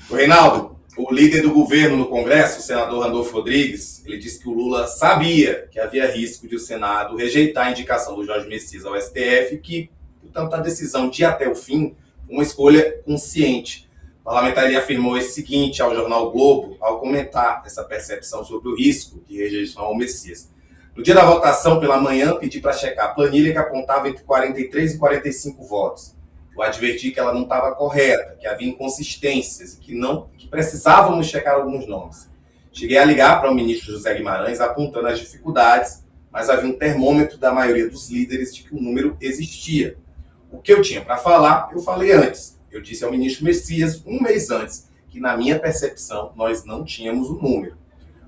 O Reinaldo, o líder do governo no Congresso, o senador Randolfo Rodrigues, ele disse que o Lula sabia que havia risco de o Senado rejeitar a indicação do Jorge Messias ao STF, que, portanto, a decisão de ir até o fim, uma escolha consciente. O parlamentar ele afirmou o seguinte ao jornal o Globo, ao comentar essa percepção sobre o risco de rejeição ao Messias. No dia da votação, pela manhã, pedi para checar a planilha que apontava entre 43 e 45 votos. Eu adverti que ela não estava correta, que havia inconsistências e que precisávamos checar alguns nomes. Cheguei a ligar para o ministro José Guimarães apontando as dificuldades, mas havia um termômetro da maioria dos líderes de que o número existia. O que eu tinha para falar, eu falei antes. Eu disse ao ministro Messias, um mês antes, que na minha percepção nós não tínhamos o número.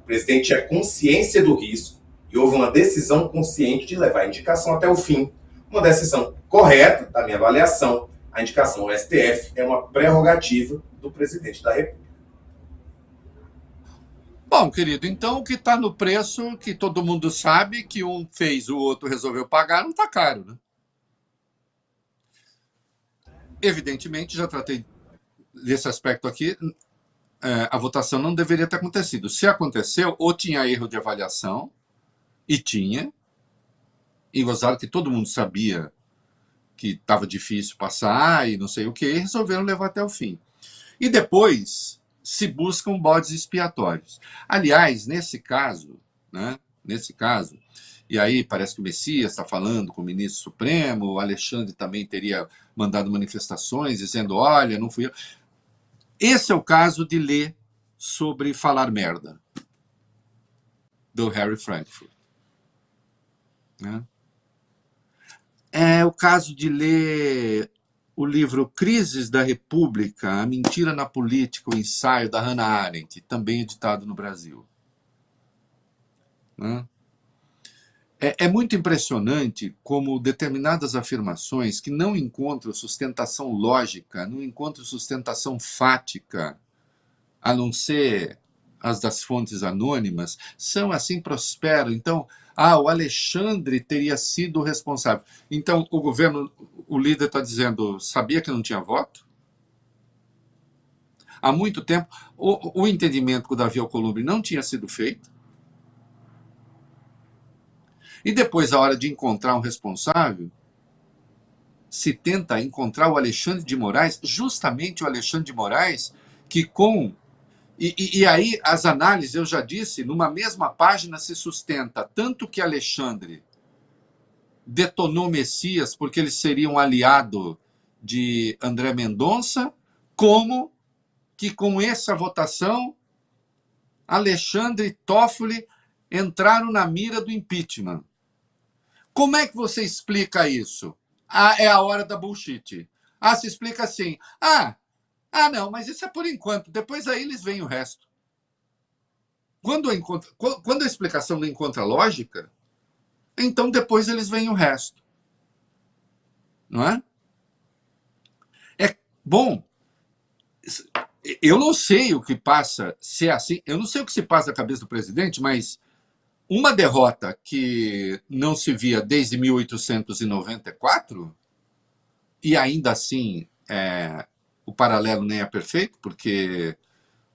O presidente tinha consciência do risco e houve uma decisão consciente de levar a indicação até o fim. Uma decisão correta, da minha avaliação. A indicação ao STF é uma prerrogativa do presidente da República. Bom, querido, então o que está no preço, que todo mundo sabe, que um fez, o outro resolveu pagar, não está caro, né? Evidentemente, já tratei desse aspecto aqui, a votação não deveria ter acontecido. Se aconteceu, ou tinha erro de avaliação, e tinha, e gozaram que todo mundo sabia que estava difícil passar e não sei o que, e resolveram levar até o fim. E depois se buscam bodes expiatórios. Aliás, nesse caso, e aí parece que o Messias está falando com o ministro Supremo, o Alexandre também teria mandado manifestações dizendo, olha, não fui eu. Esse é o caso de ler sobre falar merda, do Harry Frankfurt. Né? É o caso de ler o livro Crises da República, A Mentira na Política, o ensaio da Hannah Arendt, também editado no Brasil. Né? É muito impressionante como determinadas afirmações que não encontram sustentação lógica, não encontram sustentação fática, a não ser as das fontes anônimas, são assim, prosperam. Então, o Alexandre teria sido o responsável. Então, o governo, o líder está dizendo, sabia que não tinha voto? Há muito tempo, o entendimento com o Davi Alcolumbre não tinha sido feito. E depois, a hora de encontrar um responsável, se tenta encontrar o Alexandre de Moraes, justamente o Alexandre de Moraes, que com... E aí, as análises, eu já disse, numa mesma página se sustenta tanto que Alexandre detonou Messias porque ele seria um aliado de André Mendonça, como que com essa votação, Alexandre e Toffoli entraram na mira do impeachment. Como é que você explica isso? É a hora da bullshit. Se explica assim, não, mas isso é por enquanto, depois aí eles veem o resto. Quando a explicação não encontra lógica, então depois eles veem o resto. Não é? Bom, eu não sei o que passa, se é assim, eu não sei o que se passa na cabeça do presidente, mas uma derrota que não se via desde 1894, e ainda assim o paralelo nem é perfeito, porque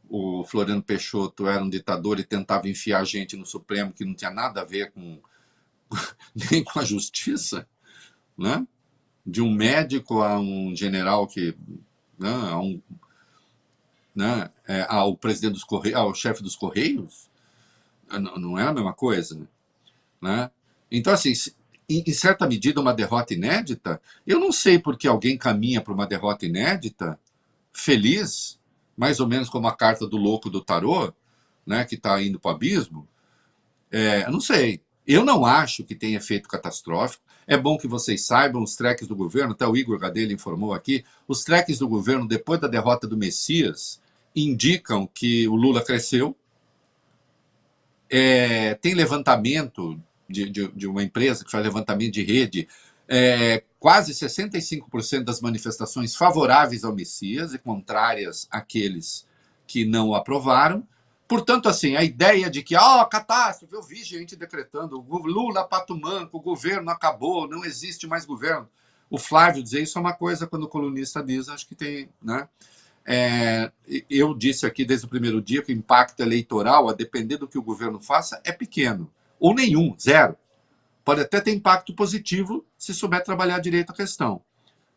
o Floriano Peixoto era um ditador e tentava enfiar a gente no Supremo que não tinha nada a ver nem com a justiça, né? De um médico a um general que... ao presidente dos Correios, ao chefe dos Correios, não é a mesma coisa. Né? Então, assim, em certa medida, uma derrota inédita, eu não sei por que alguém caminha para uma derrota inédita, feliz, mais ou menos como a carta do louco do tarô, né, que está indo para o abismo. Eu não sei. Eu não acho que tenha efeito catastrófico. É bom que vocês saibam, os treques do governo, até o Igor Gadelha informou aqui, os treques do governo, depois da derrota do Messias, indicam que o Lula cresceu. Tem levantamento de uma empresa que faz levantamento de rede, quase 65% das manifestações favoráveis ao Messias e contrárias àqueles que não o aprovaram. Portanto, assim, a ideia de que, catástrofe, eu vi gente decretando, Lula pato manco, o governo acabou, não existe mais governo. O Flávio dizer isso é uma coisa, quando o colunista diz, acho que tem, né? eu disse aqui desde o primeiro dia que o impacto eleitoral, a depender do que o governo faça, é pequeno. Ou nenhum, zero. Pode até ter impacto positivo se souber trabalhar direito a questão,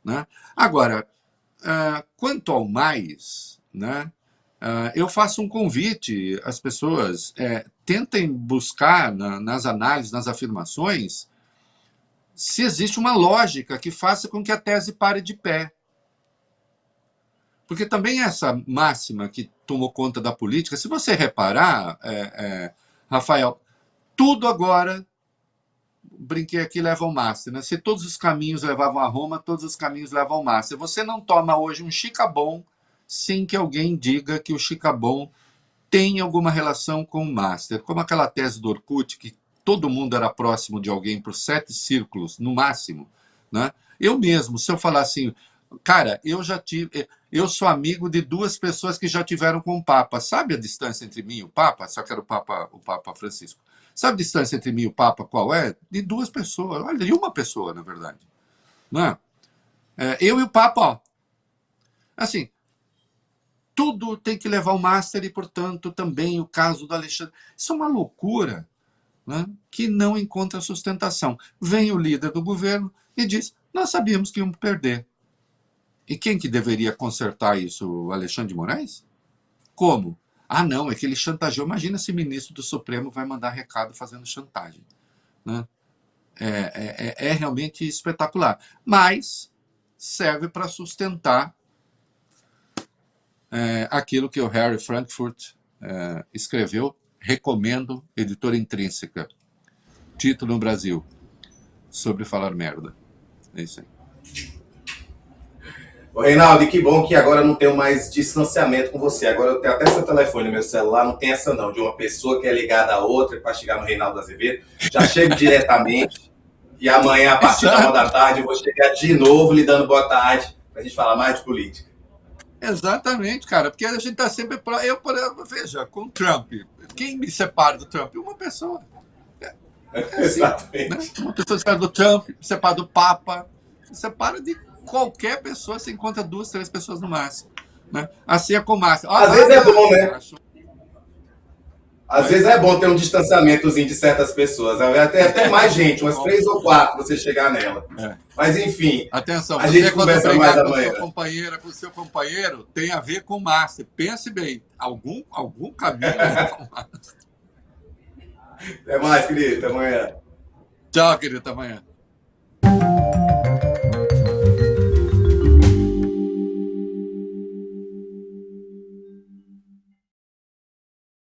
né? Agora, quanto ao mais, né, eu faço um convite às pessoas, tentem buscar nas análises, nas afirmações, se existe uma lógica que faça com que a tese pare de pé. Porque também essa máxima que tomou conta da política, se você reparar, Rafael, tudo agora, brinquei aqui, leva ao Master, né? Se todos os caminhos levavam a Roma, todos os caminhos levam ao Master. Você não toma hoje um chicabon sem que alguém diga que o chicabon tem alguma relação com o Master. Como aquela tese do Orkut, que todo mundo era próximo de alguém por 7 círculos, no máximo, né? Eu mesmo, se eu falar assim, cara, eu sou amigo de 2 pessoas que já tiveram com o Papa. Sabe a distância entre mim e o Papa? Só que era o Papa Francisco. Sabe a distância entre mim e o Papa qual é? De 2 pessoas. Olha, de uma pessoa, na verdade. Não é? Eu e o Papa, ó. Assim, tudo tem que levar ao Master e, portanto, também o caso do Alexandre. Isso é uma loucura, né, que não encontra sustentação. Vem o líder do governo e diz, nós sabíamos que íamos perder. E quem que deveria consertar isso? O Alexandre de Moraes? Como? Ah, não, é que ele chantageou. Imagina se o ministro do Supremo vai mandar recado fazendo chantagem, né? É realmente espetacular. Mas serve para sustentar aquilo que o Harry Frankfurt escreveu, recomendo, editora Intrínseca. Título no Brasil, sobre falar merda. É isso aí. Ô, Reinaldo, que bom que agora eu não tenho mais distanciamento com você. Agora eu tenho até seu telefone no meu celular, não tem essa não, de uma pessoa que é ligada a outra para chegar no Reinaldo Azevedo. Já chego diretamente e amanhã, a partir da 1h da tarde, eu vou chegar de novo lhe dando boa tarde para a gente falar mais de política. Exatamente, cara, porque a gente está sempre... Veja, com o Trump, quem me separa do Trump? Uma pessoa. Assim, exatamente. Né? Uma pessoa separa do Trump, separa do Papa, separa de qualquer pessoa, você encontra 2, 3 pessoas no máximo, né? Assim é com o Márcio. Às vezes é bom, né? Às vezes é bom ter um distanciamentozinho de certas pessoas. Até mais gente, umas 3 ou 4 você chegar nela. Mas enfim, atenção, a gente conversa mais amanhã. Com o seu companheiro tem a ver com o Márcio. Pense bem, algum caminho leva ao Márcio. Até mais, querido. Até amanhã. Tchau, querido. Até amanhã.